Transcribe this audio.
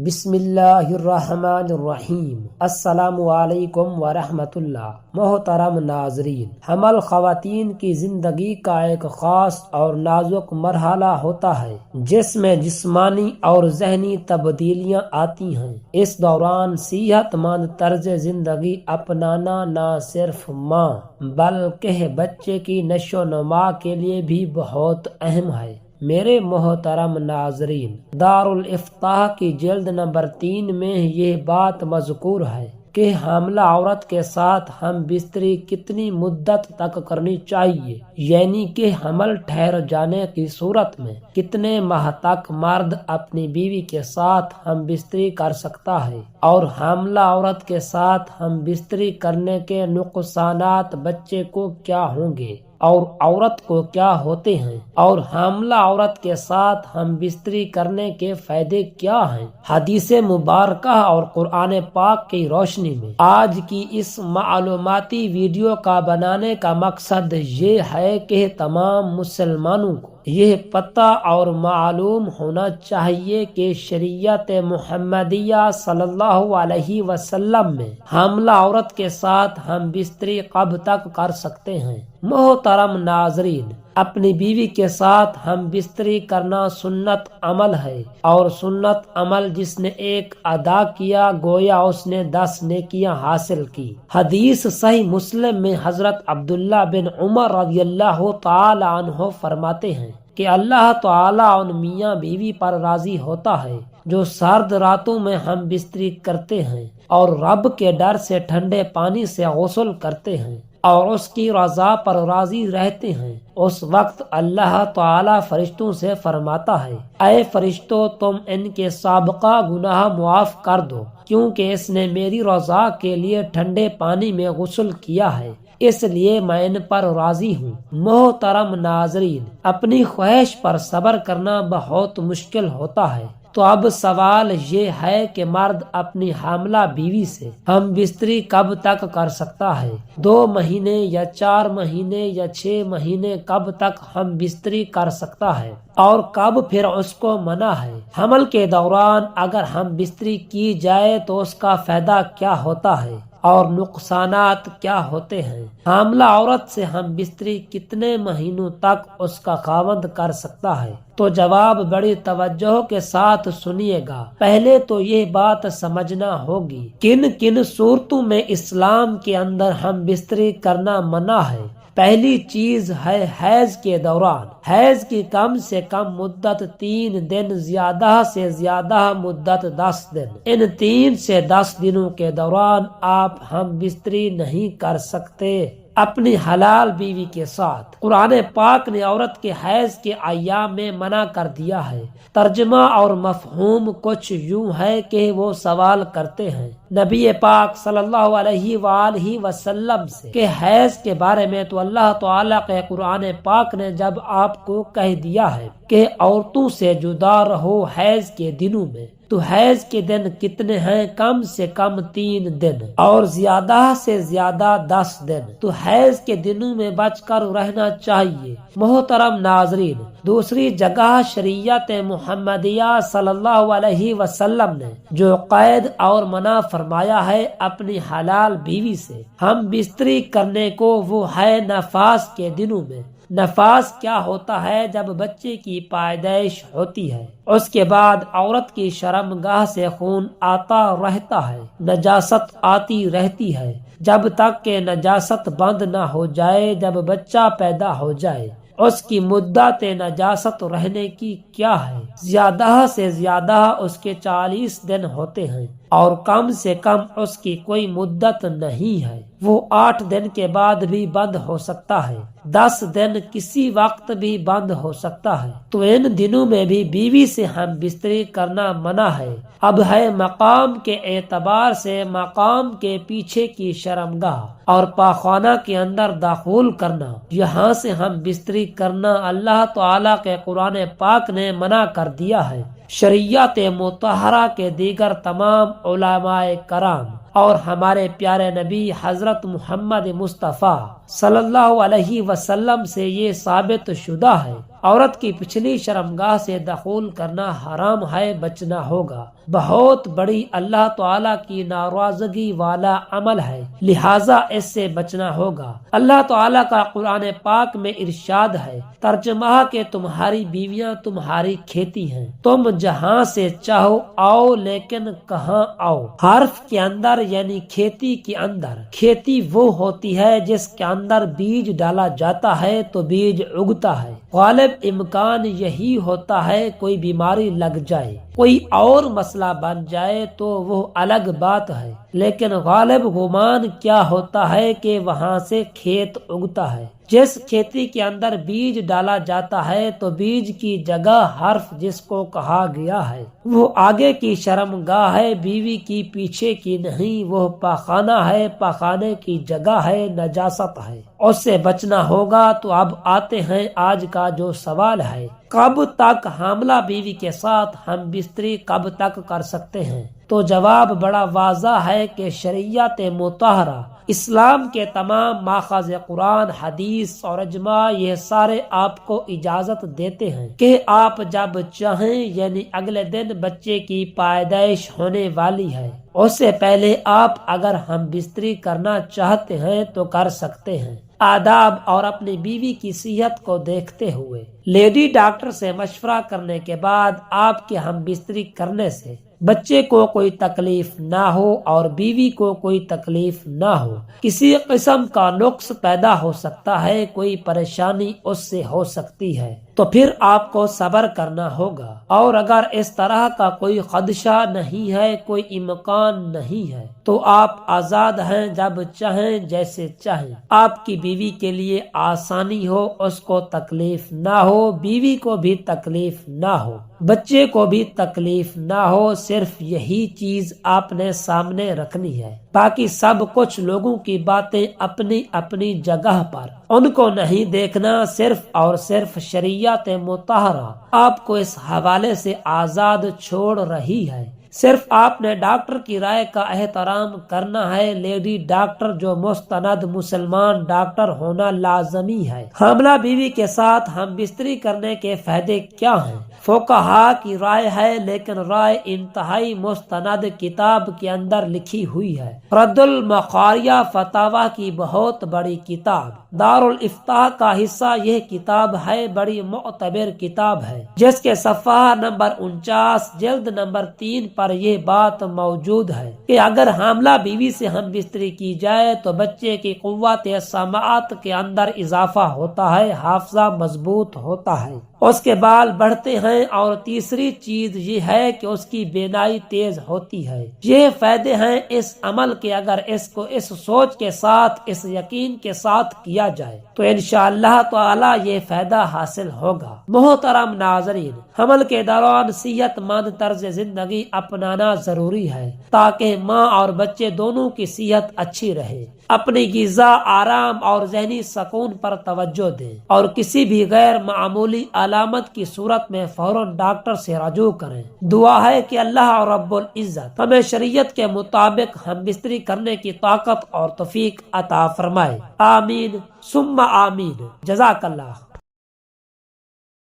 بسم اللہ الرحمن الرحیم۔ السلام علیکم ورحمۃ اللہ۔ محترم ناظرین، حمل خواتین کی زندگی کا ایک خاص اور نازک مرحلہ ہوتا ہے جس میں جسمانی اور ذہنی تبدیلیاں آتی ہیں۔ اس دوران صحت مند طرز زندگی اپنانا نہ صرف ماں بلکہ بچے کی نشو و نما کے لیے بھی بہت اہم ہے۔ میرے محترم ناظرین، دارالافتاء کی جلد نمبر 3 میں یہ بات مذکور ہے کہ حاملہ عورت کے ساتھ ہم بستری کتنی مدت تک کرنی چاہیے، یعنی کہ حمل ٹھہر جانے کی صورت میں کتنے ماہ تک مرد اپنی بیوی کے ساتھ ہم بستری کر سکتا ہے، اور حاملہ عورت کے ساتھ ہم بستری کرنے کے نقصانات بچے کو کیا ہوں گے اور عورت کو کیا ہوتے ہیں، اور حاملہ عورت کے ساتھ ہم بستری کرنے کے فائدے کیا ہیں۔ حدیث مبارکہ اور قرآن پاک کی روشنی میں آج کی اس معلوماتی ویڈیو کا بنانے کا مقصد یہ ہے کہ تمام مسلمانوں کو یہ پتہ اور معلوم ہونا چاہیے کہ شریعت محمدیہ صلی اللہ علیہ وسلم میں حاملہ عورت کے ساتھ ہم بستری کب تک کر سکتے ہیں۔ محترم ناظرین، اپنی بیوی کے ساتھ ہم بستری کرنا سنت عمل ہے، اور سنت عمل جس نے ایک ادا کیا گویا اس نے 10 نیکیاں حاصل کی۔ حدیث صحیح مسلم میں حضرت عبداللہ بن عمر رضی اللہ تعالی عنہ فرماتے ہیں کہ اللہ تعالی ان میاں بیوی پر راضی ہوتا ہے جو سرد راتوں میں ہم بستری کرتے ہیں اور رب کے ڈر سے ٹھنڈے پانی سے غسل کرتے ہیں اور اس کی رضا پر راضی رہتے ہیں۔ اس وقت اللہ تعالی فرشتوں سے فرماتا ہے، اے فرشتوں، تم ان کے سابقہ گناہ معاف کر دو، کیونکہ اس نے میری رضا کے لیے ٹھنڈے پانی میں غسل کیا ہے، اس لیے میں ان پر راضی ہوں۔ محترم ناظرین، اپنی خواہش پر صبر کرنا بہت مشکل ہوتا ہے، تو اب سوال یہ ہے کہ مرد اپنی حاملہ بیوی سے ہم بستری کب تک کر سکتا ہے؟ 2 مہینے یا 4 مہینے یا 6 مہینے کب تک ہم بستری کر سکتا ہے، اور کب پھر اس کو منع ہے؟ حمل کے دوران اگر ہم بستری کی جائے تو اس کا فائدہ کیا ہوتا ہے اور نقصانات کیا ہوتے ہیں؟ حاملہ عورت سے ہم بستری کتنے مہینوں تک اس کا خاوند کر سکتا ہے؟ تو جواب بڑی توجہ کے ساتھ سنیے گا۔ پہلے تو یہ بات سمجھنا ہوگی کن کن صورتوں میں اسلام کے اندر ہم بستری کرنا منع ہے۔ پہلی چیز ہے حیض کے دوران۔ حیض کی کم سے کم مدت 3 دن، زیادہ سے زیادہ مدت 10 دن۔ ان 3 سے 10 دنوں کے دوران آپ ہم بستری نہیں کر سکتے اپنی حلال بیوی کے ساتھ۔ قرآن پاک نے عورت کے حیض کے ایام میں منع کر دیا ہے۔ ترجمہ اور مفہوم کچھ یوں ہے کہ وہ سوال کرتے ہیں نبی پاک صلی اللہ علیہ وآلہ وسلم سے کہ حیض کے بارے میں تو اللہ تعالیٰ کے قرآن پاک نے جب آپ کو کہہ دیا ہے کہ عورتوں سے جدا رہو حیض کے دنوں میں، تو حیض کے دن کتنے ہیں؟ کم سے کم 3 دن اور زیادہ سے زیادہ 10 دن۔ تو حیض کے دنوں میں بچ کر رہنا چاہیے۔ محترم ناظرین، دوسری جگہ شریعت محمدیہ صلی اللہ علیہ وسلم نے جو قید اور منع فرمایا ہے اپنی حلال بیوی سے ہم بستری کرنے کو، وہ ہے نفاس کے دنوں میں۔ نفاس کیا ہوتا ہے؟ جب بچے کی پیدائش ہوتی ہے، اس کے بعد عورت کی شرمگاہ سے خون آتا رہتا ہے، نجاست آتی رہتی ہے، جب تک کہ نجاست بند نہ ہو جائے۔ جب بچہ پیدا ہو جائے، اس کی مدت نجاست رہنے کی کیا ہے؟ زیادہ سے زیادہ اس کے 40 دن ہوتے ہیں، اور کم سے کم اس کی کوئی مدت نہیں ہے، وہ 8 دن کے بعد بھی بند ہو سکتا ہے، 10 دن کسی وقت بھی بند ہو سکتا ہے۔ تو ان دنوں میں بھی بیوی سے ہم بستری کرنا منع ہے۔ اب ہے مقام کے اعتبار سے مقام کے پیچھے کی شرمگاہ اور پاخانہ کے اندر داخل کرنا، یہاں سے ہم بستری کرنا اللہ تعالیٰ کے قرآن پاک نے منع کر دیا ہے۔ شریعت مطہرہ کے دیگر تمام علماء کرام اور ہمارے پیارے نبی حضرت محمد مصطفیٰ صلی اللہ علیہ وسلم سے یہ ثابت شدہ ہے، عورت کی پچھلی شرمگاہ سے دخول کرنا حرام ہے، بچنا ہوگا۔ بہت بڑی اللہ تعالیٰ کی ناراضگی والا عمل ہے، لہٰذا اس سے بچنا ہوگا۔ اللہ تعالیٰ کا قرآن پاک میں ارشاد ہے، ترجمہ کہ تمہاری بیویاں تمہاری کھیتی ہیں، تم جہاں سے چاہو آؤ لیکن کہاں آؤ؟ حرف کے اندر یعنی کھیتی کے اندر۔ کھیتی وہ ہوتی ہے جس کے اندر بیج ڈالا جاتا ہے تو بیج اگتا ہے۔ غالب امکان یہی ہوتا ہے کوئی بیماری لگ جائے، کوئی اور مسئلہ بن جائے تو وہ الگ بات ہے، لیکن غالب گمان کیا ہوتا ہے کہ وہاں سے کھیت اگتا ہے۔ جس کھیتی کے اندر بیج ڈالا جاتا ہے تو بیج کی جگہ حرف جس کو کہا گیا ہے وہ آگے کی شرمگاہ ہے، بیوی کی پیچھے کی نہیں، وہ پاخانہ ہے، پاخانے کی جگہ ہے، نجاست ہے، اس سے بچنا ہوگا۔ تو اب آتے ہیں آج کا جو سوال ہے، کب تک حاملہ بیوی کے ساتھ ہم بستری کب تک کر سکتے ہیں؟ تو جواب بڑا واضح ہے کہ شریعت مطہرہ، اسلام کے تمام ماخذ قرآن، حدیث اور اجماع یہ سارے آپ کو اجازت دیتے ہیں کہ آپ جب چاہیں، یعنی اگلے دن بچے کی پیدائش ہونے والی ہے، اس سے پہلے آپ اگر ہم بستری کرنا چاہتے ہیں تو کر سکتے ہیں، آداب اور اپنی بیوی کی صحت کو دیکھتے ہوئے۔ لیڈی ڈاکٹر سے مشورہ کرنے کے بعد آپ کے ہم بستری کرنے سے بچے کو کوئی تکلیف نہ ہو اور بیوی کو کوئی تکلیف نہ ہو، کسی قسم کا نقص پیدا ہو سکتا ہے، کوئی پریشانی اس سے ہو سکتی ہے، تو پھر آپ کو صبر کرنا ہوگا، اور اگر اس طرح کا کوئی خدشہ نہیں ہے، کوئی امکان نہیں ہے، تو آپ آزاد ہیں، جب چاہیں جیسے چاہیں۔ آپ کی بیوی کے لیے آسانی ہو، اس کو تکلیف نہ ہو، بیوی کو بھی تکلیف نہ ہو، بچے کو بھی تکلیف نہ ہو، صرف یہی چیز آپ نے سامنے رکھنی ہے۔ باقی سب کچھ لوگوں کی باتیں اپنی اپنی جگہ پر، ان کو نہیں دیکھنا، صرف اور صرف شریعت مطہرہ آپ کو اس حوالے سے آزاد چھوڑ رہی ہے۔ صرف آپ نے ڈاکٹر کی رائے کا احترام کرنا ہے، لیڈی ڈاکٹر جو مستند مسلمان ڈاکٹر ہونا لازمی ہے۔ حاملہ بیوی کے ساتھ ہم بستری کرنے کے فائدے کیا ہیں؟ فقہا کی رائے ہے، لیکن رائے انتہائی مستند کتاب کے اندر لکھی ہوئی ہے۔ رد المقاریہ فتاوی کی بہت بڑی کتاب، دارالافتاء کا حصہ یہ کتاب ہے، بڑی معتبر کتاب ہے، جس کے صفحہ نمبر 49 جلد نمبر 3 پر یہ بات موجود ہے کہ اگر حاملہ بیوی سے ہم بستری کی جائے تو بچے کی قوت سماعت کے اندر اضافہ ہوتا ہے، حافظہ مضبوط ہوتا ہے، اس کے بال بڑھتے ہیں، اور تیسری چیز یہ ہے کہ اس کی بینائی تیز ہوتی ہے۔ یہ فائدے ہیں اس عمل کے، اگر اس کو اس سوچ کے ساتھ، اس یقین کے ساتھ کیا جائے تو انشاءاللہ تعالی یہ فائدہ حاصل ہوگا۔ محترم ناظرین، حمل کے دوران صحت مند طرز زندگی اپنانا ضروری ہے تاکہ ماں اور بچے دونوں کی صحت اچھی رہے۔ اپنی غذا، آرام اور ذہنی سکون پر توجہ دیں، اور کسی بھی غیر معمولی علامت کی صورت میں فوراً ڈاکٹر سے رجوع کریں۔ دعا ہے کہ اللہ رب العزت ہمیں شریعت کے مطابق ہم بستری کرنے کی طاقت اور توفیق عطا فرمائے۔ آمین ثم آمین۔ جزاک اللہ۔